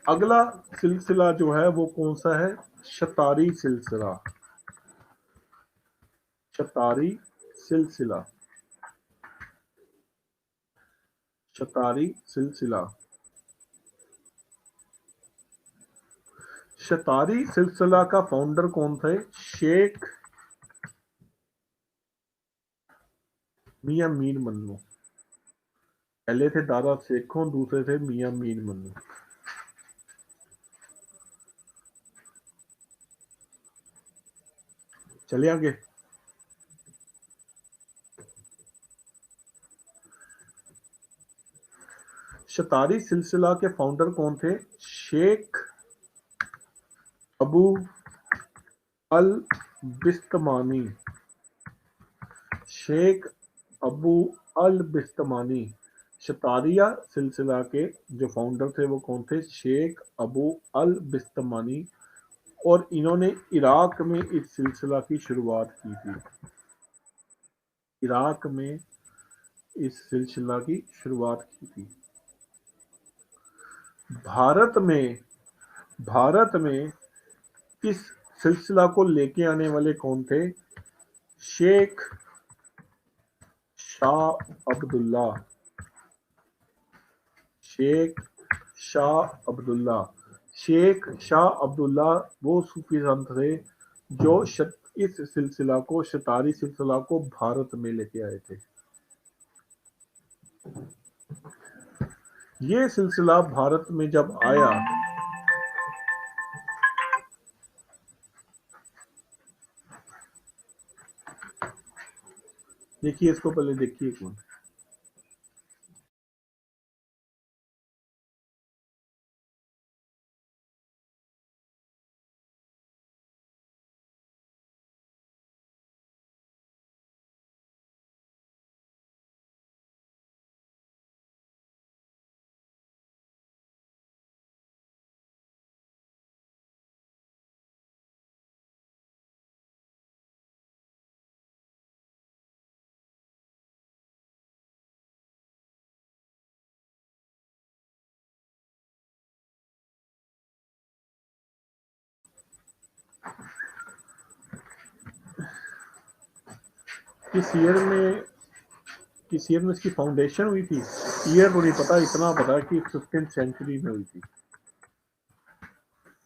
अगला सिलसिला जो है वो कौन सा है? शतारी सिलसिला। शतारी सिलसिला। शतारी सिलसिला। शतारी सिलसिला का फाउंडर कौन थे? शेख मियां मीर मन्नू। पहले थे दादा शेखों, दूसरे थे मियां मीर मन्नू। चले आगे। शतारी सिलसिला के फाउंडर कौन थे? शेख अबू अल बिस्तमानी। शेख अबू अल बिस्तमानी। शतारिया सिलसिला के जो फाउंडर थे वो कौन थे? शेख अबू अल बिस्तमानी। और इन्होंने इराक में इस सिलसिला की शुरुआत की थी। इराक में इस सिलसिला की शुरुआत की थी। भारत में भारत में इस सिलसिला को लेके आने वाले कौन थे? शेख शाह अब्दुल्ला। शेख शाह अब्दुल्ला। शेख शाह अब्दुल्ला वो सूफी संत थे जो इस सिलसिला को, शतारी सिलसिला को भारत में लेके आए थे। ये सिलसिला भारत में जब आया, देखिए इसको पहले देखिए कौन। किस ईयर में किस ईयर में इसकी फाउंडेशन हुई थी? ईयर तो नहीं पता, इतना पता कि 15th सेंचुरी में हुई थी।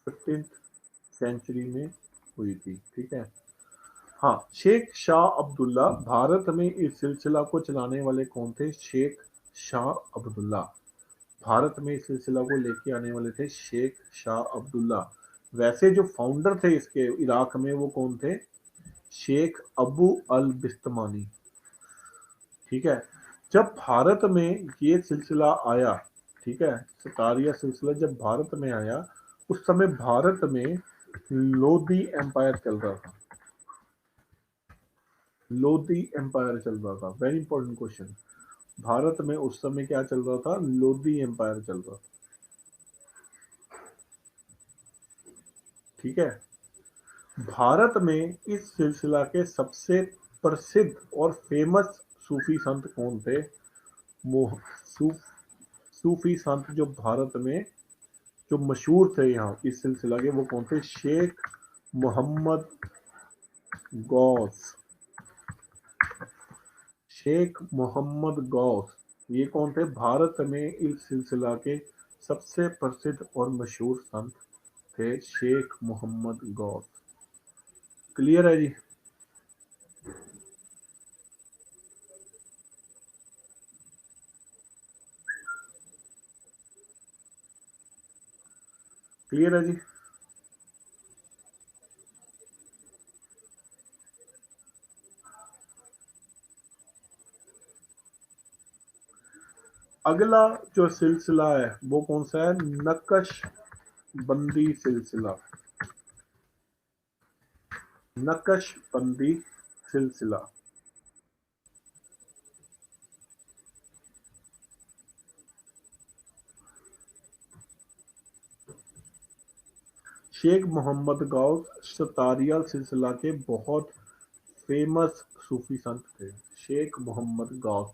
15th सेंचुरी में हुई थी, ठीक है। हाँ, शेख शाह अब्दुल्ला। भारत में इस सिलसिला को चलाने वाले कौन थे? शेख शाह अब्दुल्ला। भारत में इस सिलसिला को लेके आने वाले थे शेख शाह अब्दुल्ला। वैसे जो फाउंडर थे इसके इराक में, वो कौन थे? शेख अबू अल बिस्तमानी, ठीक है। जब भारत में ये सिलसिला आया, ठीक है, सतारिया सिलसिला जब भारत में आया, उस समय भारत में लोधी एम्पायर चल रहा था। लोधी एम्पायर चल रहा था। Very important question. भारत में उस समय क्या चल रहा था? लोधी एम्पायर चल रहा था, ठीक है। भारत में इस सिलसिला के सबसे प्रसिद्ध और फेमस सूफी संत कौन थे? मोह सूफ सूफी संत जो भारत में जो मशहूर थे यहाँ इस सिलसिला के, वो कौन थे? शेख मोहम्मद गौस। शेख मोहम्मद गौस, ये कौन थे? भारत में इस सिलसिला के सबसे प्रसिद्ध और मशहूर संत थे शेख मोहम्मद गौस। क्लियर है जी? क्लियर है जी? अगला जो सिलसिला है वो कौन सा है? नक्शबंदी सिलसिला। नक्शबंदी सिलसिला। शेख मोहम्मद गौस सतारिया सिलसिला के बहुत फेमस सूफी संत थे। शेख मोहम्मद गौस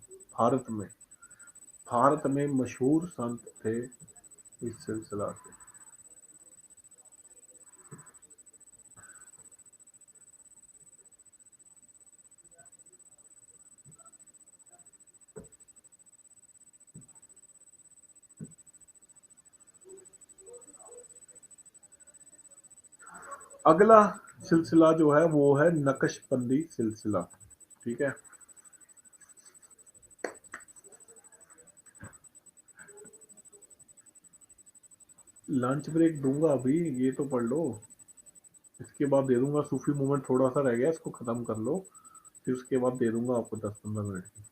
भारत में मशहूर संत थे इस सिलसिला से। अगला सिलसिला जो है वो है नक्शबंदी सिलसिला, ठीक है। लंच ब्रेक दूंगा अभी, ये तो पढ़ लो, इसके बाद दे दूंगा। सूफी मूवमेंट थोड़ा सा रह गया, इसको खत्म कर लो, फिर उसके बाद दे दूंगा आपको 10-15 मिनट की।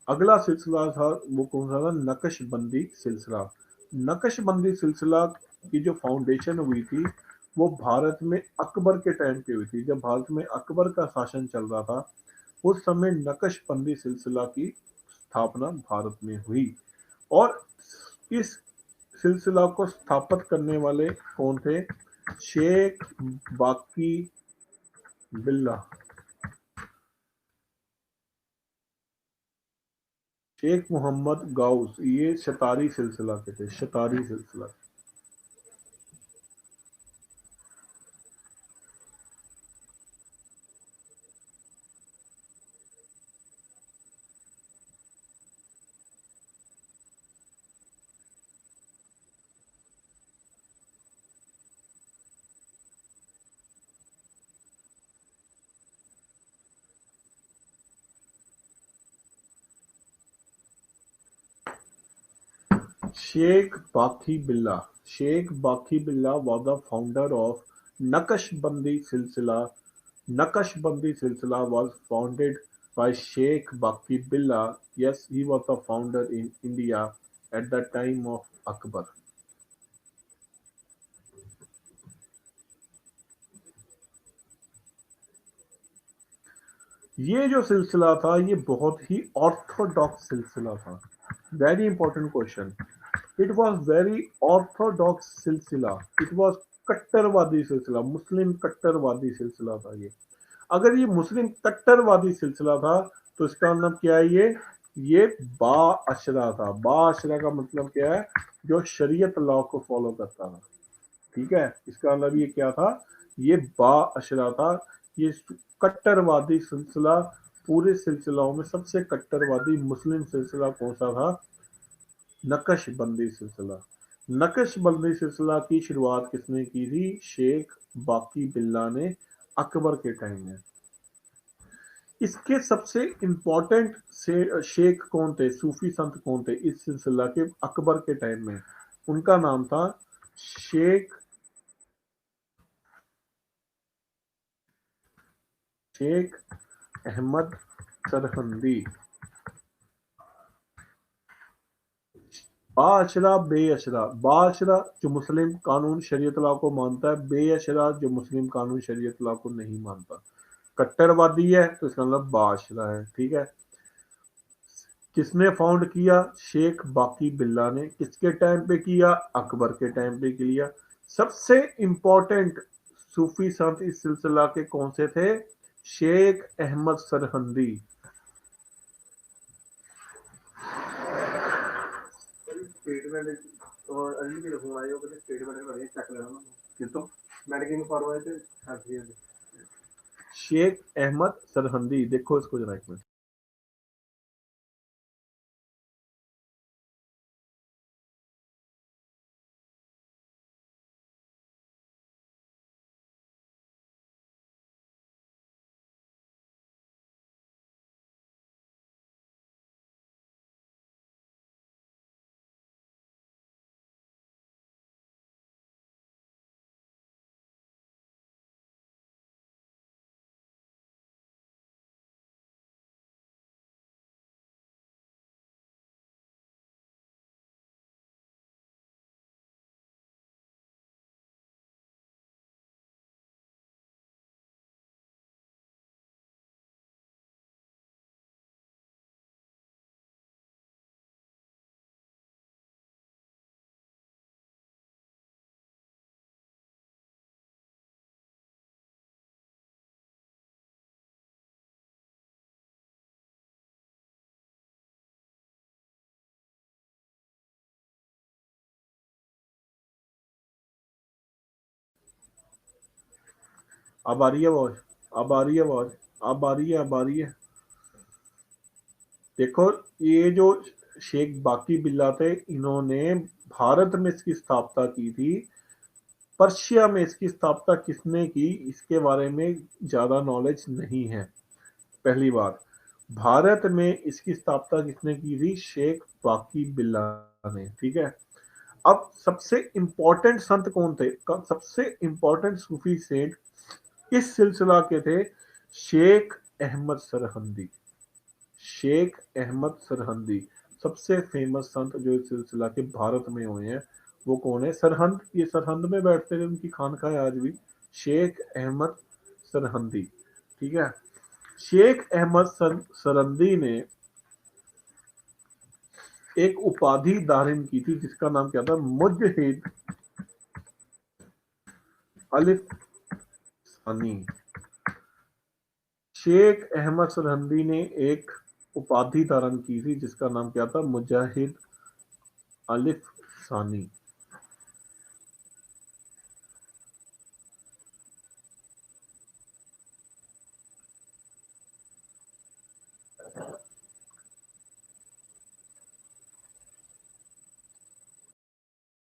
अगला सिलसिला था वो कौन सा था? नक्शबंदी सिलसिला। नक्शबंदी सिलसिला की जो फाउंडेशन हुई थी वो भारत में अकबर के टाइम पे हुई थी। जब भारत में अकबर का शासन चल रहा था, उस समय नक्शबंदी सिलसिला की स्थापना भारत में हुई। और इस सिलसिला को स्थापित करने वाले कौन थे? शेख बाकी बिल्ला, शेख मोहम्मद गाउस, ये शतारी सिलसिला के थे, शतारी सिलसिला। शेख बाकी बिल्ला, शेख बाकी बिल्ला was the founder of Naqshbandi silsila. Naqshbandi silsila was founded by Sheikh Baki Billah. Yes, he was the founder in India at the time of Akbar. ये जो सिलसिला था ये बहुत ही ऑर्थोडॉक्स सिलसिला था। Very important question. It was very Orthodox सिलसिला, it was कट्टरवादी सिलसिला, मुस्लिम कट्टरवादी सिलसिला था ये। अगर ये मुस्लिम कट्टरवादी सिलसिला था तो इसका मतलब क्या है, ये बाअशरा था। बाअशरा का मतलब क्या है, जो शरीयत लॉ को फॉलो करता था। ठीक है, इसका मतलब ये क्या था, ये बाअशरा था। ये कट्टरवादी सिलसिला, पूरे सिलसिलाओं में सबसे कट्टरवादी मुस्लिम सिलसिला कौन सा था, नक्शबंदी सिलसिला। नक्शबंदी सिलसिला की शुरुआत किसने की थी, शेख बाकी बिल्ला ने, अकबर के टाइम में। इसके सबसे इंपॉर्टेंट से शेख कौन थे, सूफी संत कौन थे इस सिलसिला के अकबर के टाइम में, उनका नाम था शेख शेख अहमद सरहंदी। बाअशरा बेअशरा, बाअशरा जो मुस्लिम कानून शरीयत लॉ को मानता है, बेअशरा जो मुस्लिम कानून शरीयत लॉ को नहीं मानता। कट्टरवादी है तो इसका मतलब बाअशरा है। ठीक है, किसने फाउंड किया, शेख बाकी बिल्ला ने। किसके टाइम पे किया, अकबर के टाइम पे किया। सबसे इंपॉर्टेंट सूफी संत इस सिलसिला के कौन से थे, शेख अहमद सरहंदी। स्टेटमेंट और अभी भी रखूंगा, ये कहते स्टेटमेंट में चेक लेना कि तो मेडिकल फॉरवर्ड है। शेख अहमद सरहंदी, देखो इसको जरा एक मिनट। अब आ रही है आवाज, अब आ रही है आवाज, अब आ रही है, अब आ रही है। देखो, ये जो शेख बाकी बिल्ला थे, इन्होंने भारत में इसकी स्थापना की थी। पर्शिया में इसकी स्थापना किसने की, इसके बारे में ज्यादा नॉलेज नहीं है। पहली बार भारत में इसकी स्थापना किसने की थी, शेख बाकी बिल्ला ने। ठीक है, अब सबसे इंपॉर्टेंट संत कौन थे, सबसे इंपॉर्टेंट सूफी सेंट इस सिलसिला के थे, शेख अहमद सरहंदी। शेख अहमद सरहंदी सबसे फेमस संत जो इस सिलसिला के भारत में हुए हैं, वो कौन है, सरहंद, ये सरहंद में बैठते थे, उनकी खानका है आज भी, शेख अहमद सरहंदी। ठीक है, शेख अहमद सरहंदी ने एक उपाधि धारण की थी जिसका नाम क्या था, मुजहिद अलिफ सानी। शेख अहमद सरहंदी ने एक उपाधि धारण की थी जिसका नाम क्या था? मुजाहिद अलिफ सानी।